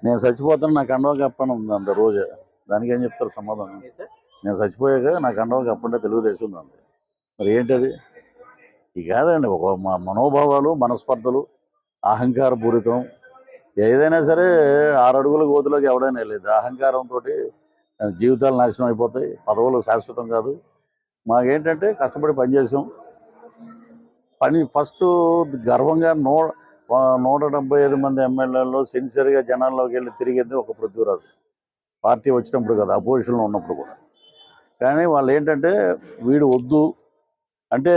నేను చచ్చిపోతాను నాకు కండవ కప్పని ఉంది అంత రోజు. దానికి ఏం చెప్తారు సమాధానం? నేను చచ్చిపోయాక నాకు కండవ కప్పంటే తెలుగుదేశం ఉంది. మరి ఏంటది? ఇది కాదండి. ఒక మనోభావాలు, మనస్పర్ధలు, అహంకారపూరితం ఏదైనా సరే 6 అడుగుల గోతులోకి ఎవడైనా వెళ్ళేది. అహంకారంతో జీవితాలు నాశనం అయిపోతాయి. పదవులు శాశ్వతం కాదు. మాకేంటంటే కష్టపడి పనిచేసాం. పని ఫస్ట్ గర్వంగా 175 మంది ఎమ్మెల్యేల్లో సిన్సియర్గా జనాల్లోకి వెళ్ళి తిరిగింది ఒక పృథ్వీరాజు. పార్టీ వచ్చినప్పుడు కదా, అపోజిషన్లో ఉన్నప్పుడు కూడా. కానీ వాళ్ళు ఏంటంటే వీడు వద్దు అంటే,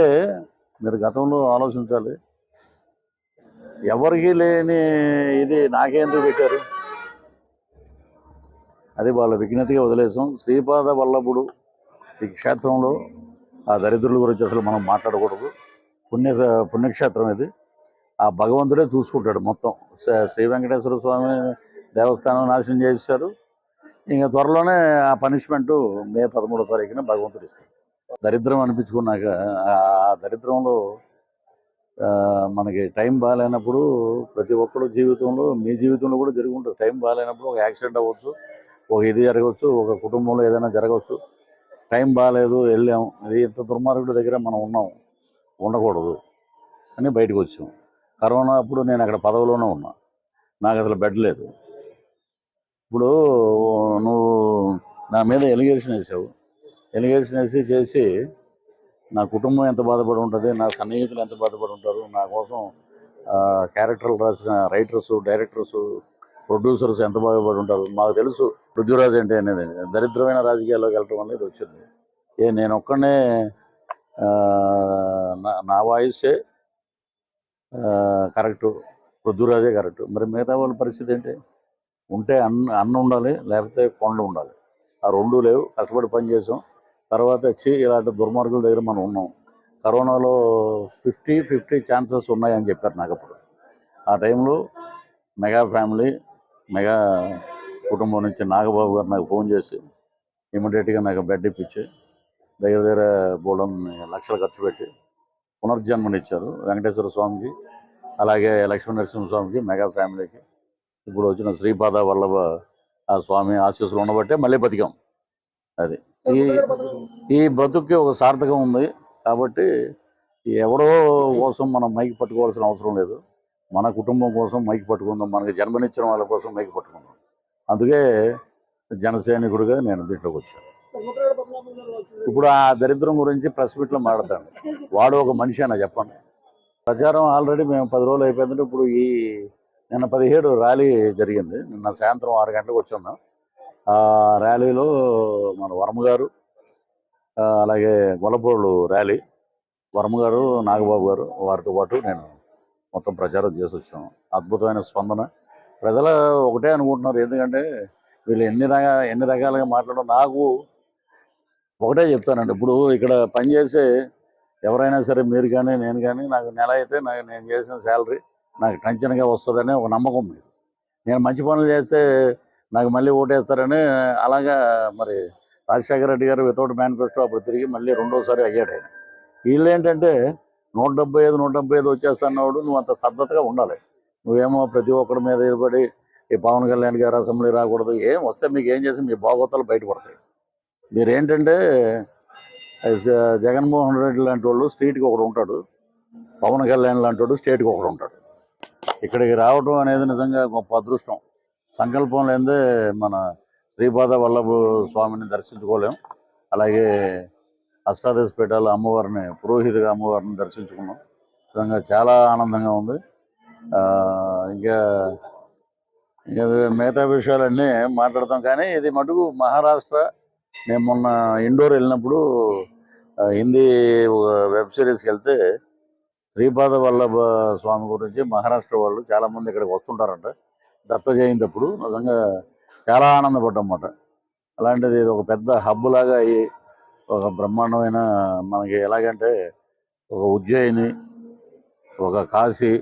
మీరు గతంలో ఆలోచించాలి. ఎవరికి లేని ఇది నాకేందుకు పెట్టారు? అది వాళ్ళ విఘ్నతగా వదిలేసాం. శ్రీపాద వల్లభుడు ఈ క్షేత్రంలో ఆ దరిద్రుల గురించి అసలు మనం మాట్లాడకూడదు. పుణ్యక్షేత్రం ఇది. ఆ భగవంతుడే చూసుకుంటాడు మొత్తం. శ్రీ వెంకటేశ్వర స్వామి దేవస్థానం నాశనం చేశారు. ఇంకా త్వరలోనే ఆ పనిష్మెంటు మే 13వ తారీఖున భగవంతుడు ఇస్తాడు. దరిద్రం అనిపించుకున్నాక ఆ దరిద్రంలో మనకి టైం బాగాలేనప్పుడు ప్రతి ఒక్కరు జీవితంలో, మీ జీవితంలో కూడా జరిగి ఉంటుంది. టైం బాగాలేనప్పుడు ఒక యాక్సిడెంట్ అవ్వచ్చు, ఒక ఇది జరగవచ్చు, ఒక కుటుంబంలో ఏదైనా జరగవచ్చు. టైం బాగాలేదు, వెళ్ళాం, ఇది ఇంత దుర్మార్గుడి దగ్గర మనం ఉండకూడదు అని బయటకు వచ్చాం. కరోనా అప్పుడు నేను అక్కడ పదవిలోనే ఉన్నా, నాకు అసలు బెడ్ లేదు. ఇప్పుడు నువ్వు నా మీద ఎలిగేషన్ వేసావు. ఎలిగేషన్ చేసి నా కుటుంబం ఎంత బాధపడి ఉంటుంది, నా సన్నిహితులు ఎంత బాధపడి ఉంటారు, నా కోసం క్యారెక్టర్లు రాసిన రైటర్స్, డైరెక్టర్స్, ప్రొడ్యూసర్స్ ఎంత బాధపడి ఉంటారు. మాకు తెలుసు పృథ్వీరాజ్ అంటే అనేది. దరిద్రమైన రాజకీయాల్లోకి వెళ్ళటం అనేది వచ్చింది. నేను ఒక్కనే నా వాయిసే కరెక్టు, పృథ్వీరాజే కరెక్టు. మరి మిగతా వాళ్ళ పరిస్థితి ఏంటి? ఉంటే అన్న ఉండాలి, లేకపోతే కొండ ఉండాలి. ఆ రెండూ లేవు. కష్టపడి పని చేసాం. తర్వాత ఇలాంటి దుర్మార్గుల దగ్గర మనం ఉన్నాం. కరోనాలో 50-50 ఛాన్సెస్ ఉన్నాయని చెప్పారు నాకు అప్పుడు. ఆ టైంలో మెగా ఫ్యామిలీ, మెగా కుటుంబం నుంచి నాగబాబు గారు నాకు ఫోన్ చేసి ఇమీడియట్గా నాకు బెడ్ ఇప్పించి దగ్గర బోడం లక్షలు ఖర్చు పెట్టి పునర్జన్మనిచ్చారు వెంకటేశ్వర స్వామికి, అలాగే లక్ష్మీ నరసింహస్వామికి, మెగా ఫ్యామిలీకి. ఇప్పుడు వచ్చిన శ్రీపాద వల్లభ ఆ స్వామి ఆశీస్సులు ఉండబట్టే మళ్ళీ బతికాం. అది ఈ బతుక్కి ఒక సార్థకం ఉంది. కాబట్టి ఎవరో కోసం మనం మైకి పట్టుకోవాల్సిన అవసరం లేదు. మన కుటుంబం కోసం మైకి పట్టుకుందాం, మనకి జన్మనిచ్చిన వాళ్ళ కోసం మైకి పట్టుకుందాం. అందుకే జనసైనికుడిగా నేను దీంట్లోకి వచ్చాను. ఇప్పుడు ఆ దరిద్రం గురించి ప్రెస్ మీట్లో మాట్లాడతాను. వాడు ఒక మనిషి అన్న చెప్పండి. ప్రచారం ఆల్రెడీ మేము 10 రోజులు అయిపోయిందంటే ఇప్పుడు నిన్న 17 ర్యాలీ జరిగింది. నిన్న సాయంత్రం 6 గంటలకు వచ్చాము. ఆ ర్యాలీలో మన వర్మ గారు, అలాగే గొల్లపూర్లు ర్యాలీ, వర్మ గారు, నాగబాబు గారు, వారితో పాటు నేను మొత్తం ప్రచారం చేసి వచ్చాము. అద్భుతమైన స్పందన. ప్రజలు ఒకటే అనుకుంటున్నారు, ఎందుకంటే వీళ్ళు ఎన్ని రకాలుగా మాట్లాడడం. నాకు ఒకటే చెప్తానండి. ఇప్పుడు ఇక్కడ పనిచేసే ఎవరైనా సరే, మీరు కానీ నేను కానీ, నాకు నెల అయితే నేను చేసిన శాలరీ నాకు టెన్షన్గా వస్తుందని ఒక నమ్మకం మీరు. నేను మంచి పనులు చేస్తే నాకు మళ్ళీ ఓటేస్తారని. అలాగా మరి రాజశేఖర రెడ్డి గారు వితౌట్ మేనిఫెస్టో అప్పుడు తిరిగి మళ్ళీ రెండోసారి అయ్యాడు ఆయన. వీళ్ళు ఏంటంటే 175 వచ్చేస్తున్నాడు, నువ్వు అంత స్తబ్దతగా ఉండాలి. నువ్వేమో ప్రతి ఒక్కడి మీద ఎదురుపడి ఈ పవన్ కళ్యాణ్ గారు అసెంబ్లీ రాకూడదు, ఏం వస్తే మీకు ఏం చేసి మీ భాగోతాలు బయటపడతాయి. మీరేంటంటే జగన్మోహన్ రెడ్డి లాంటి వాళ్ళు స్ట్రీట్కి ఒకడు ఉంటాడు, పవన్ కళ్యాణ్ లాంటి వాడు స్టేట్కి ఒకడు ఉంటాడు. ఇక్కడికి రావడం అనేది నిజంగా గొప్ప అదృష్టం. సంకల్పం లేదే మన శ్రీపాద వల్లభ స్వామిని దర్శించుకోలేం. అలాగే అష్టాదశపీఠాల అమ్మవారిని, పురోహితుగా అమ్మవారిని దర్శించుకున్నాం. నిజంగా చాలా ఆనందంగా ఉంది. ఇంకా మిగతా విషయాలన్నీ మాట్లాడతాం. కానీ ఇది మటుకు మహారాష్ట్ర. మేము మొన్న ఇండోర్ వెళ్ళినప్పుడు హిందీ వెబ్ సిరీస్కి వెళ్తే శ్రీపాద వల్లభ స్వామి గురించి మహారాష్ట్ర వాళ్ళు చాలామంది ఇక్కడికి వస్తుంటారంట దత్త జయంతి అప్పుడు. నిజంగా చాలా ఆనందపడ్డమాట. అలాంటిది ఒక పెద్ద హబ్ లాగా అయ్యి ఒక బ్రహ్మాండమైన, మనకి ఎలాగంటే ఒక ఉజ్జయిని, ఒక కాశీ,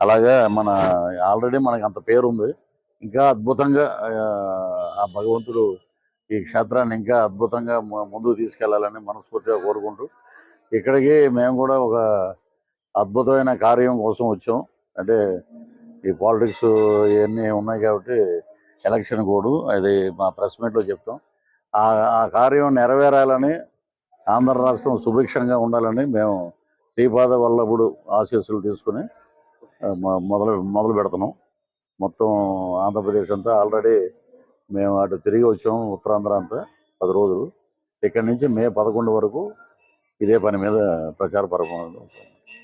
అలాగా మన ఆల్రెడీ మనకి అంత పేరుంది. ఇంకా అద్భుతంగా ఆ భగవంతుడు ఈ క్షేత్రాన్ని ఇంకా అద్భుతంగా ముందుకు తీసుకెళ్లాలని మనస్ఫూర్తిగా కోరుకుంటూ, ఇక్కడికి మేము కూడా ఒక అద్భుతమైన కార్యం కోసం వచ్చాం. అంటే ఈ పాలిటిక్స్ ఇవన్నీ ఉన్నాయి కాబట్టి ఎలక్షన్ కోడ్ అది మా ప్రెస్ మీట్లో చెప్తాం. ఆ ఆ కార్యం నెరవేరాలని, ఆంధ్ర రాష్ట్రం సుభిక్షంగా ఉండాలని మేము శ్రీపాద వల్లభుడు ఆశీస్సులు తీసుకుని మొదలు పెడుతున్నాం. మొత్తం ఆంధ్రప్రదేశ్ అంతా ఆల్రెడీ మేము అటు తిరిగి వచ్చాము, ఉత్తరాంధ్ర అంతా 10 రోజులు. ఇక్కడి నుంచి మే 11 వరకు ఇదే పని మీద ప్రచార పర్వం